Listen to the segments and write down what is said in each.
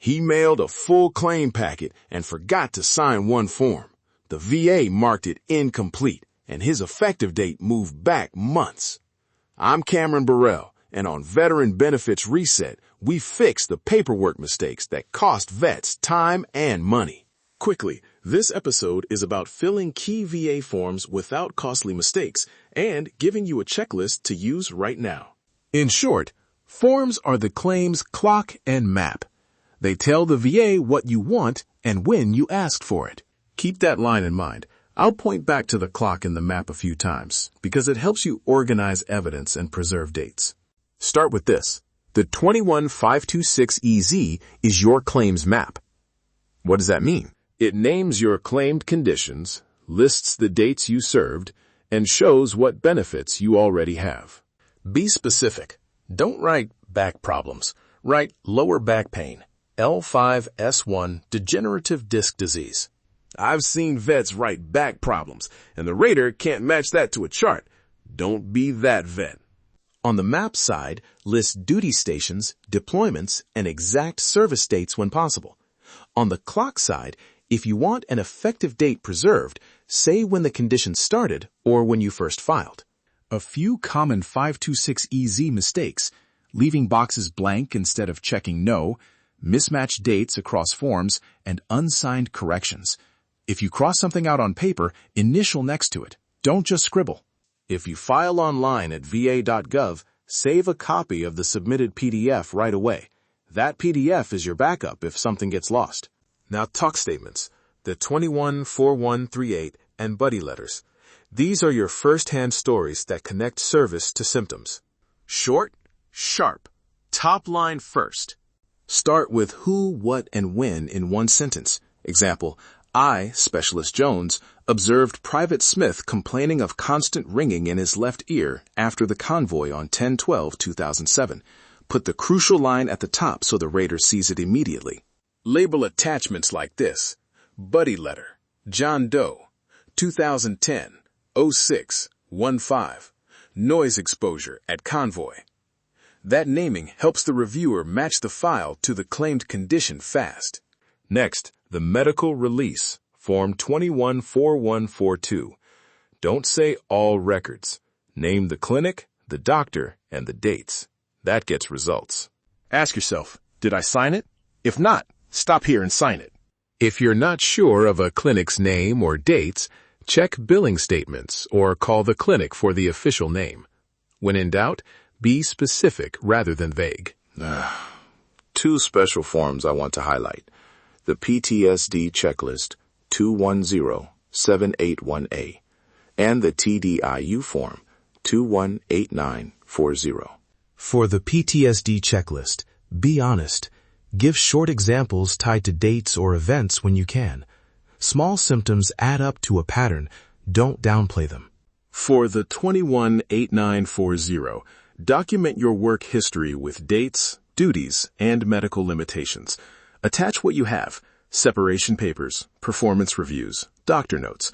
He mailed a full claim packet and forgot to sign one form. The VA marked it incomplete, and his effective date moved back months. I'm Cameron Burrell, and on Veteran Benefits Reset, we fix the paperwork mistakes that cost vets time and money. Quickly, this episode is about filling key VA forms without costly mistakes and giving you a checklist to use right now. In short, forms are the claim's clock and map. They tell the VA what you want and when you asked for it. Keep that line in mind. I'll point back to the clock and the map a few times because it helps you organize evidence and preserve dates. Start with this. The 21526EZ is your claim's map. What does that mean? It names your claimed conditions, lists the dates you served, and shows what benefits you already have. Be specific. Don't write back problems. Write lower back pain, L5-S1 degenerative disc disease. I've seen vets write back problems, and the rater can't match that to a chart. Don't be that vet. On the map side, list duty stations, deployments, and exact service dates when possible. On the clock side, if you want an effective date preserved, say when the condition started or when you first filed. A few common 526EZ mistakes: leaving boxes blank instead of checking no, mismatched dates across forms, and unsigned corrections. If you cross something out on paper, initial next to it. Don't just scribble. If you file online at va.gov, save a copy of the submitted PDF right away. That PDF is your backup if something gets lost. Now talk statements, the 214138 and buddy letters. These are your first-hand stories that connect service to symptoms. Short, sharp, top line first. Start with who, what, and when in one sentence. Example, I, Specialist Jones, observed Private Smith complaining of constant ringing in his left ear after the convoy on 10/12/2007. Put the crucial line at the top so the rater sees it immediately. Label attachments like this. Buddy letter, John Doe, 2010-06-15, noise exposure at convoy. That naming helps the reviewer match the file to the claimed condition fast. Next, the medical release, Form 214142. Don't say all records. Name the clinic, the doctor, and the dates. That gets results. Ask yourself, did I sign it? If not, stop here and sign it. If you're not sure of a clinic's name or dates, check billing statements or call the clinic for the official name. When in doubt, be specific rather than vague. Two special forms I want to highlight. The PTSD checklist 210-781A and the TDIU form 218940. For the PTSD checklist, be honest. Give short examples tied to dates or events when you can. Small symptoms add up to a pattern. Don't downplay them. For the 218940, document your work history with dates, duties, and medical limitations. Attach what you have: separation papers, performance reviews, doctor notes.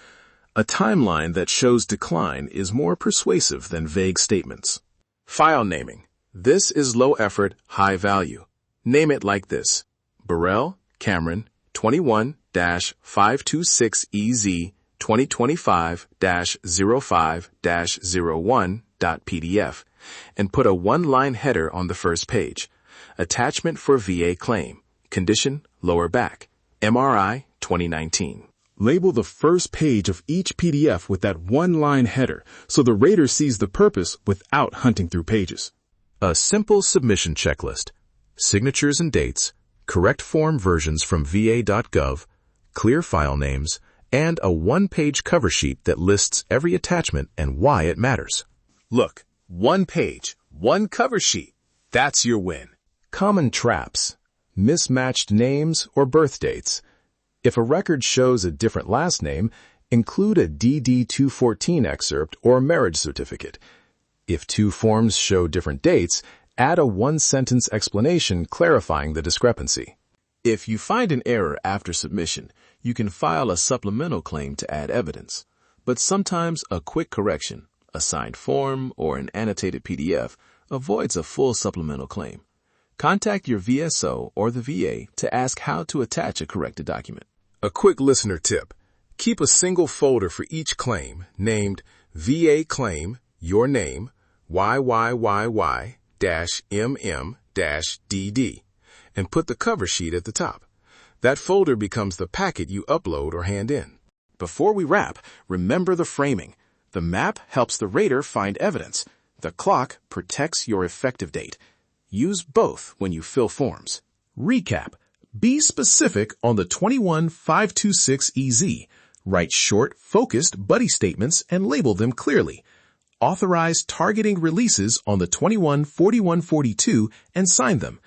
A timeline that shows decline is more persuasive than vague statements. File naming. This is low effort, high value. Name it like this: Burrell, Cameron, 21-526EZ 2025-05-01.pdf, and put a one-line header on the first page. Attachment for VA claim. Condition, lower back. MRI, 2019. Label the first page of each PDF with that one-line header so the rater sees the purpose without hunting through pages. A simple submission checklist. Signatures and dates, correct form versions from va.gov, clear file names, and a one-page cover sheet that lists every attachment and why it matters. Look, one page, one cover sheet. That's your win. Common traps. Mismatched names or birth dates. If a record shows a different last name, include a DD-214 excerpt or marriage certificate. If two forms show different dates, add a one-sentence explanation clarifying the discrepancy. If you find an error after submission, you can file a supplemental claim to add evidence. But sometimes a quick correction, a signed form, or an annotated PDF avoids a full supplemental claim. Contact your VSO or the VA to ask how to attach a corrected document. A quick listener tip. Keep a single folder for each claim named VA Claim, Your Name, YYYY-MM-DD, and put the cover sheet at the top. That folder becomes the packet you upload or hand in. Before we wrap, remember the framing. The map helps the rater find evidence. The clock protects your effective date. Use both when you fill forms. Recap. Be specific on the 21526EZ. Write short, focused buddy statements and label them clearly. Authorize targeting releases on the 214142 and sign them.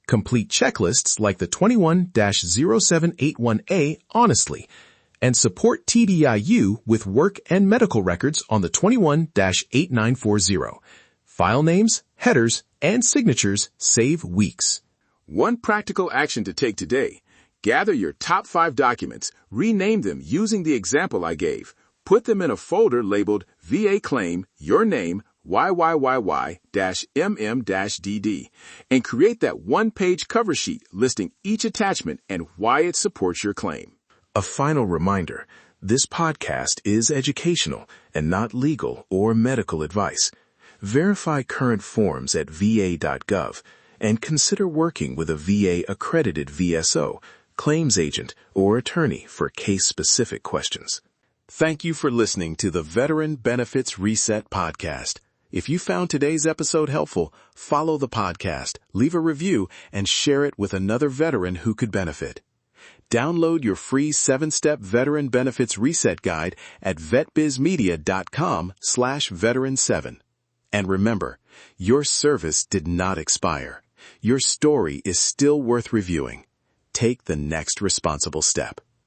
Complete checklists like the 21-0781A honestly. And support TDIU with work and medical records on the 21-8940. File names, headers, and signatures save weeks. One practical action to take today. Gather your top 5 documents, rename them using the example I gave. Put them in a folder labeled VA Claim, Your Name, YYYY-MM-DD, and create that one-page cover sheet listing each attachment and why it supports your claim. A final reminder, this podcast is educational and not legal or medical advice. Verify current forms at va.gov and consider working with a VA-accredited VSO, claims agent, or attorney for case-specific questions. Thank you for listening to the Veteran Benefits Reset podcast. If you found today's episode helpful, follow the podcast, leave a review, and share it with another veteran who could benefit. Download your free 7-step Veteran Benefits Reset Guide at vetbizmedia.com/veteran7. And remember, your service did not expire. Your story is still worth reviewing. Take the next responsible step.